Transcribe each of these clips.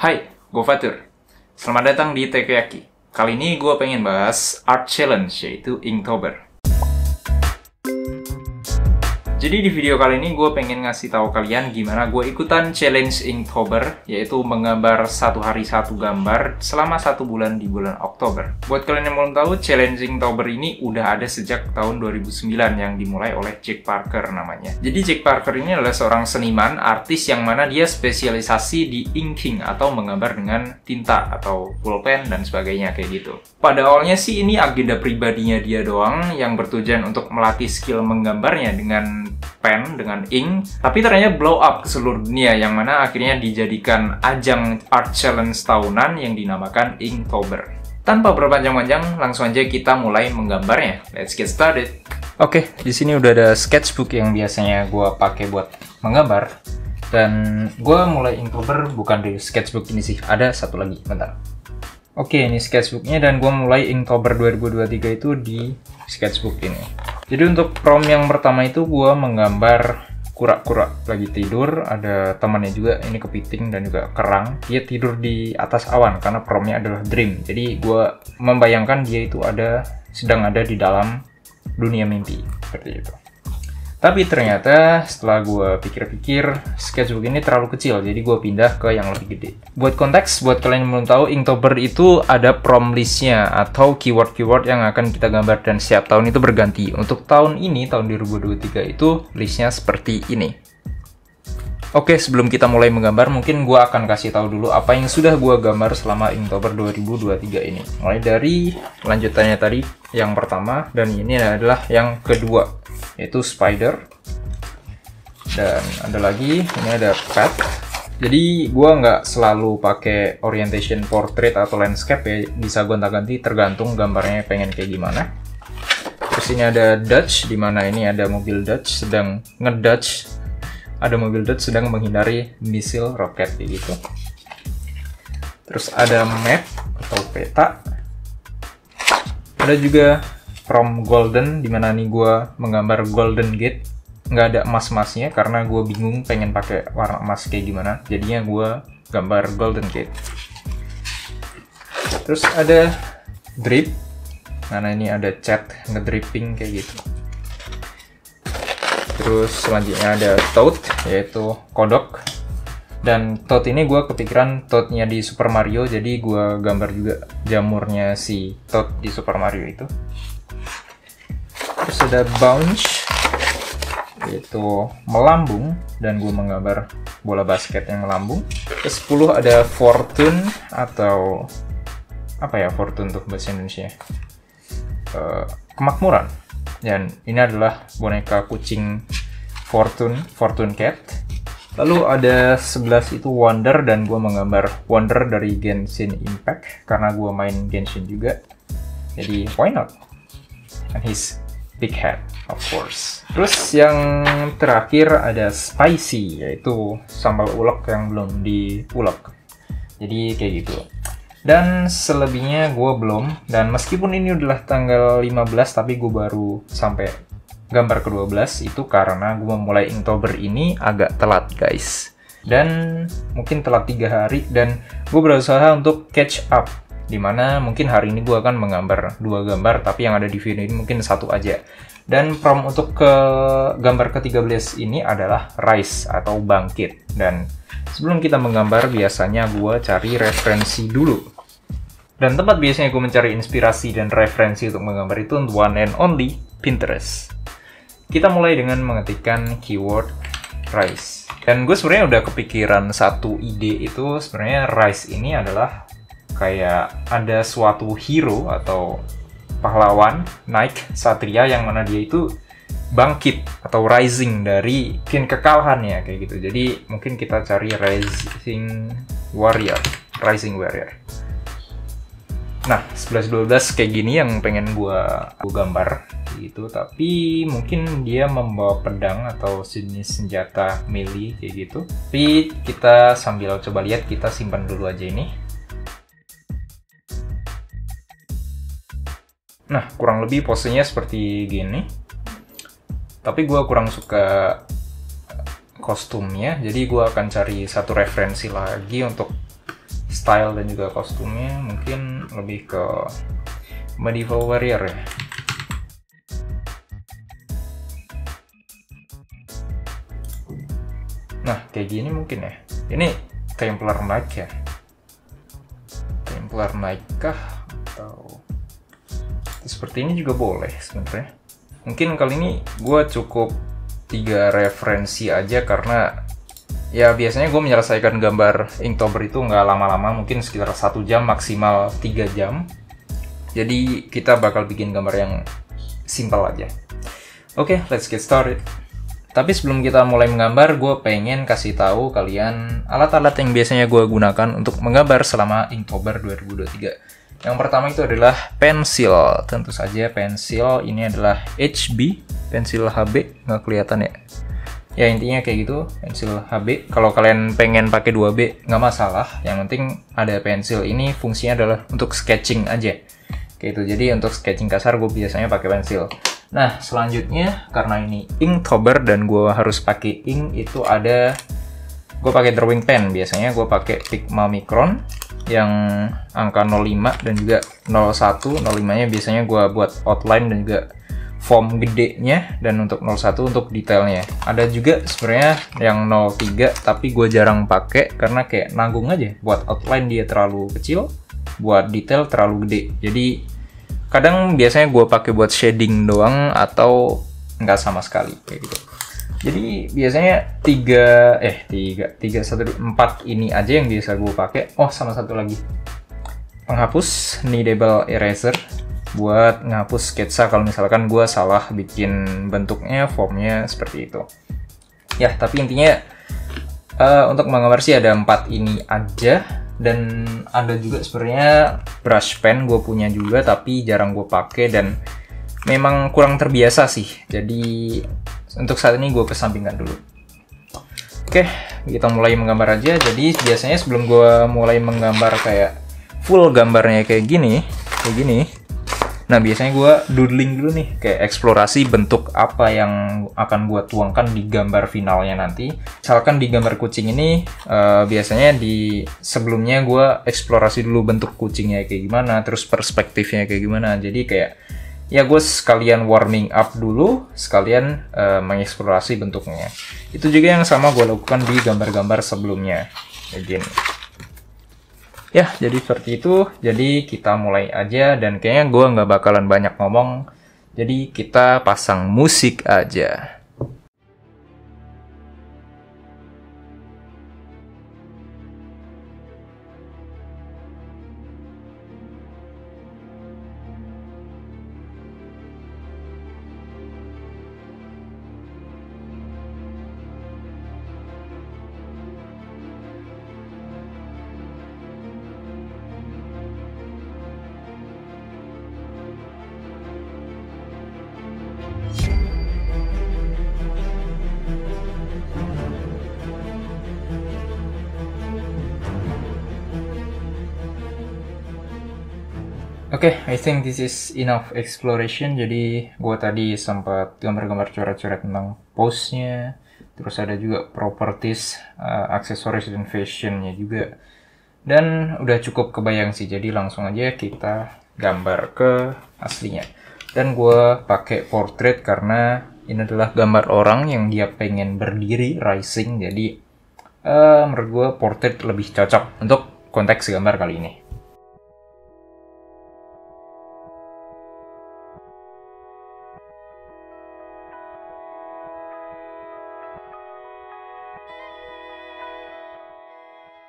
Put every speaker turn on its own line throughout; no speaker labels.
Hai, gue Fatur. Selamat datang di Takoyaki. Kali ini gue pengen bahas Art Challenge, yaitu Inktober. Jadi di video kali ini gue pengen ngasih tahu kalian gimana gue ikutan challenge Inktober, yaitu menggambar satu hari satu gambar selama 1 bulan di bulan Oktober. Buat kalian yang belum tahu, challenge Inktober ini udah ada sejak tahun 2009 yang dimulai oleh Jack Parker namanya. Jadi Jack Parker ini adalah seorang seniman, artis yang mana dia spesialisasi di inking atau menggambar dengan tinta atau pulpen dan sebagainya kayak gitu. Pada awalnya sih ini agenda pribadinya dia doang yang bertujuan untuk melatih skill menggambarnya dengan pen, dengan ink, tapi ternyata blow up ke seluruh dunia yang mana akhirnya dijadikan ajang art challenge tahunan yang dinamakan Inktober. Tanpa berpanjang-panjang, langsung aja kita mulai menggambarnya. Let's get started. Oke, di sini udah ada sketchbook yang biasanya gue pakai buat menggambar. Dan gue mulai Inktober bukan di sketchbook ini sih, ada satu lagi, bentar. Oke, ini sketchbooknya dan gue mulai Inktober 2023 itu di sketchbook ini. Jadi untuk prompt yang pertama itu gue menggambar kura-kura lagi tidur, ada temannya juga, ini kepiting dan juga kerang. Dia tidur di atas awan karena promptnya adalah dream. Jadi gue membayangkan dia itu sedang ada di dalam dunia mimpi, seperti itu. Tapi ternyata setelah gue pikir-pikir, sketchbook ini terlalu kecil, jadi gue pindah ke yang lebih gede. Buat konteks, buat kalian yang belum tahu, Inktober itu ada prompt listnya atau keyword-keyword yang akan kita gambar dan setiap tahun itu berganti. Untuk tahun ini, tahun 2023 itu listnya seperti ini. Oke, sebelum kita mulai menggambar, mungkin gue akan kasih tahu dulu apa yang sudah gue gambar selama Inktober 2023 ini. Mulai dari lanjutannya tadi, yang pertama, dan ini adalah yang kedua, yaitu spider. Dan ada lagi, ini ada pet. Jadi gue nggak selalu pakai orientation portrait atau landscape ya, bisa gonta-ganti tergantung gambarnya pengen kayak gimana. Terus ini ada Dutch, dimana ini ada mobil Dutch sedang ngedutch. Ada mobil Dutch sedang menghindari misil roket kayak gitu. Terus ada map atau peta. Ada juga from golden, dimana nih gue menggambar golden gate. Nggak ada emas-emasnya karena gue bingung pengen pakai warna emas kayak gimana. Jadinya gue gambar golden gate. Terus ada drip, karena ini ada cat ngedripping kayak gitu. Terus selanjutnya ada Toad, yaitu kodok. Dan Toad ini gue kepikiran Toadnya di Super Mario, jadi gue gambar juga jamurnya si Toad di Super Mario itu. Terus ada Bounce, yaitu melambung, dan gue menggambar bola basket yang melambung. Terus 10 ada Fortune, atau apa ya Fortune untuk bahasa Indonesia? Kemakmuran. Dan ini adalah boneka kucing Fortune Cat. Lalu ada 11 itu Wonder, dan gue menggambar Wonder dari Genshin Impact karena gue main Genshin juga. Jadi why not? And his big head, of course. Terus yang terakhir ada Spicy, yaitu sambal ulek yang belum diulek. Jadi kayak gitu. Dan selebihnya gue belum, dan meskipun ini udah tanggal 15 tapi gue baru sampai gambar ke-12 itu karena gue memulai Inktober ini agak telat guys. Dan mungkin telat 3 hari dan gue berusaha untuk catch up, dimana mungkin hari ini gue akan menggambar 2 gambar tapi yang ada di video ini mungkin 1 aja. Dan prompt untuk ke gambar ke-13 ini adalah rise atau bangkit. Dan sebelum kita menggambar biasanya gue cari referensi dulu. Dan tempat biasanya gue mencari inspirasi dan referensi untuk menggambar itu one and only Pinterest. Kita mulai dengan mengetikkan keyword rise. Dan gue sebenarnya udah kepikiran satu ide itu, sebenarnya rise ini adalah kayak ada suatu hero atau pahlawan, knight, satria yang mana dia itu bangkit atau rising dari mungkin kekalahannya kayak gitu. Jadi mungkin kita cari rising warrior. Nah, 11-12 kayak gini yang pengen gua gambar gitu, tapi mungkin dia membawa pedang atau jenis senjata melee kayak gitu. Tapi kita sambil coba lihat, kita simpan dulu aja ini. Nah, kurang lebih posenya seperti gini. Tapi gua kurang suka kostumnya, jadi gua akan cari satu referensi lagi untuk style dan juga kostumnya mungkin lebih ke medieval warrior ya. Nah, kayak gini mungkin ya. Ini Templar Knight ya. Templar Knight kah? Atau seperti ini juga boleh sebenarnya. Mungkin kali ini gue cukup 3 referensi aja karena ya biasanya gue menyelesaikan gambar Inktober itu nggak lama-lama, mungkin sekitar 1 jam maksimal 3 jam. Jadi kita bakal bikin gambar yang simple aja. Oke, let's get started. Tapi sebelum kita mulai menggambar, gue pengen kasih tahu kalian alat-alat yang biasanya gue gunakan untuk menggambar selama Inktober 2023. Yang pertama itu adalah pensil. Tentu saja pensil ini adalah HB, pensil HB, nggak kelihatan ya. Ya intinya kayak gitu, pensil HB. Kalau kalian pengen pakai 2B, nggak masalah. Yang penting ada pensil. Ini fungsinya adalah untuk sketching aja. Kayak itu. Jadi untuk sketching kasar gue biasanya pakai pensil. Nah, selanjutnya karena ini Inktober dan gue harus pakai ink, itu ada gue pakai drawing pen. Biasanya gue pakai Pigma Micron yang angka 05 dan juga 01. 05-nya biasanya gue buat outline dan juga form gedenya, dan untuk 01 untuk detailnya. Ada juga sebenarnya yang 03 tapi gue jarang pakai karena kayak nanggung aja. Buat outline dia terlalu kecil, buat detail terlalu gede. Jadi kadang biasanya gue pakai buat shading doang atau nggak sama sekali kayak gitu. Jadi biasanya 4 ini aja yang biasa gue pakai. Oh, sama satu lagi, penghapus kneadable eraser buat ngapus sketsa kalau misalkan gue salah bikin bentuknya, formnya seperti itu. Ya, tapi intinya untuk menggambar sih ada 4 ini aja. Dan ada juga sebenarnya brush pen gue punya juga tapi jarang gue pakai dan memang kurang terbiasa sih. Jadi untuk saat ini gue kesampingkan dulu. Oke, kita mulai menggambar aja. Jadi biasanya sebelum gue mulai menggambar kayak full gambarnya kayak gini. Nah, biasanya gue doodling dulu nih, kayak eksplorasi bentuk apa yang akan gue tuangkan di gambar finalnya nanti. Misalkan di gambar kucing ini, biasanya di sebelumnya gue eksplorasi dulu bentuk kucingnya kayak gimana, terus perspektifnya kayak gimana. Jadi kayak, ya gue sekalian warming up dulu, sekalian mengeksplorasi bentuknya. Itu juga yang sama gue lakukan di gambar-gambar sebelumnya. Kayak gini. Ya, jadi seperti itu. Jadi kita mulai aja, dan kayaknya gue nggak bakalan banyak ngomong. Jadi kita pasang musik aja. Oke, I think this is enough exploration. Jadi gue tadi sempat gambar-gambar coret-coret tentang pose-nya, terus ada juga properties, aksesoris dan fashionnya juga. Dan udah cukup kebayang sih, jadi langsung aja kita gambar ke aslinya. Dan gue pakai portrait karena ini adalah gambar orang yang dia pengen berdiri, rising. Jadi menurut gue portrait lebih cocok untuk konteks gambar kali ini.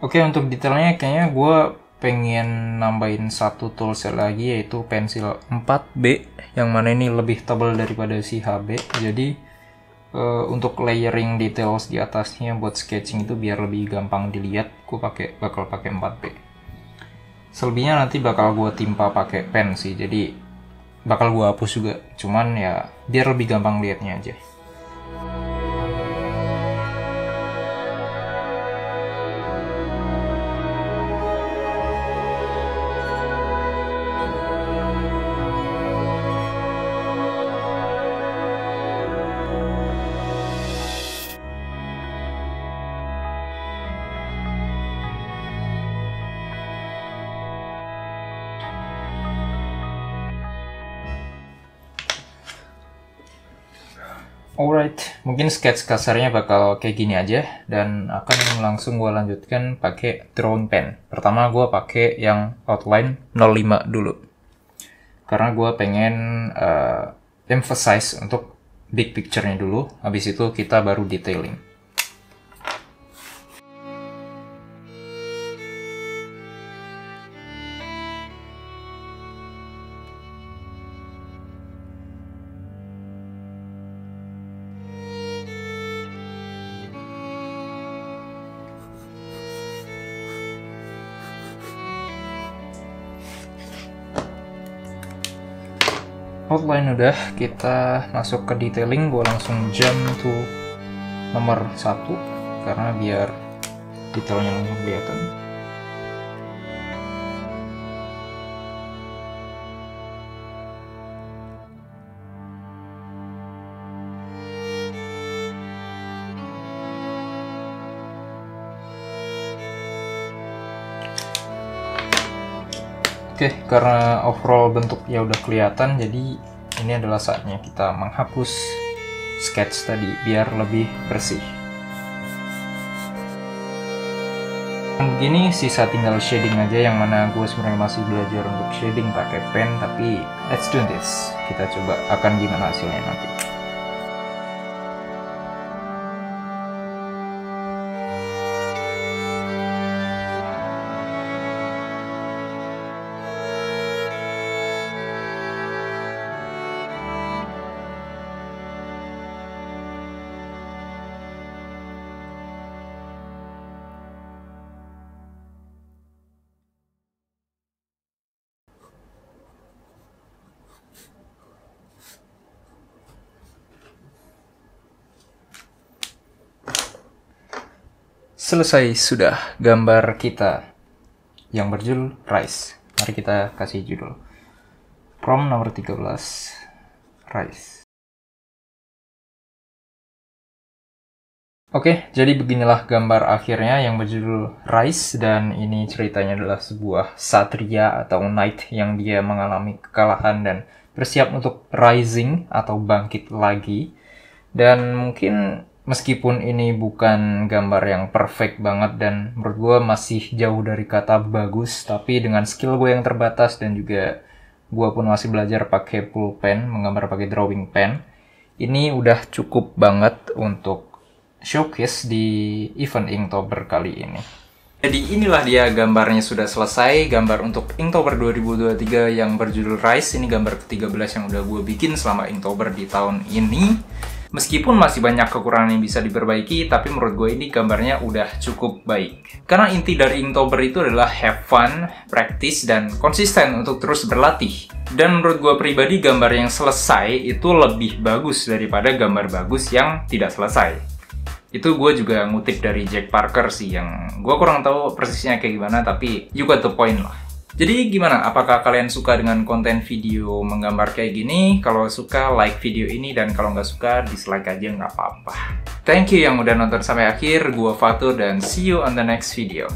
Oke, untuk detailnya kayaknya gue pengen nambahin satu toolset lagi, yaitu pensil 4B, yang mana ini lebih tebal daripada si HB. Jadi untuk layering details di atasnya buat sketching itu biar lebih gampang dilihat, gue bakal pakai 4B. Selebihnya nanti bakal gue timpa pakai pen sih, jadi bakal gue hapus juga. Cuman ya biar lebih gampang lihatnya aja. Alright, mungkin sketch kasarnya bakal kayak gini aja dan akan langsung gue lanjutkan pakai drawing pen. Pertama gue pakai yang outline 05 dulu. Karena gue pengen emphasize untuk big picture-nya dulu, habis itu kita baru detailing. Outline udah, kita masuk ke detailing. Gue langsung jump to nomor 1 karena biar detailnya langsung kelihatan. Oke, karena overall bentuknya udah kelihatan, jadi ini adalah saatnya kita menghapus sketch tadi biar lebih bersih. Begini sisa tinggal shading aja, yang mana gue sebenarnya masih belajar untuk shading pakai pen, tapi let's do this. Kita coba akan gimana hasilnya nanti. Selesai sudah gambar kita yang berjudul Rise. Mari kita kasih judul. Prompt nomor 13, Rise. Oke, jadi beginilah gambar akhirnya yang berjudul Rise, dan ini ceritanya adalah sebuah satria atau knight yang dia mengalami kekalahan dan bersiap untuk rising atau bangkit lagi. Dan mungkin meskipun ini bukan gambar yang perfect banget dan menurut gue masih jauh dari kata bagus, tapi dengan skill gue yang terbatas dan juga gue pun masih belajar pakai pulpen, menggambar pakai drawing pen, ini udah cukup banget untuk showcase di event Inktober kali ini. Jadi inilah dia gambarnya sudah selesai, gambar untuk Inktober 2023 yang berjudul Rise. Ini gambar ke-13 yang udah gue bikin selama Inktober di tahun ini. Meskipun masih banyak kekurangan yang bisa diperbaiki, tapi menurut gue ini gambarnya udah cukup baik. Karena inti dari Inktober itu adalah have fun, practice, dan konsisten untuk terus berlatih. Dan menurut gue pribadi, gambar yang selesai itu lebih bagus daripada gambar bagus yang tidak selesai. Itu gue juga ngutip dari Jack Parker sih, yang gue kurang tahu persisnya kayak gimana, tapi you got the point lah. Jadi gimana? Apakah kalian suka dengan konten video menggambar kayak gini? Kalau suka, like video ini, dan kalau nggak suka, dislike aja nggak apa-apa. Thank you yang udah nonton sampai akhir. Gua Fatur dan see you on the next video.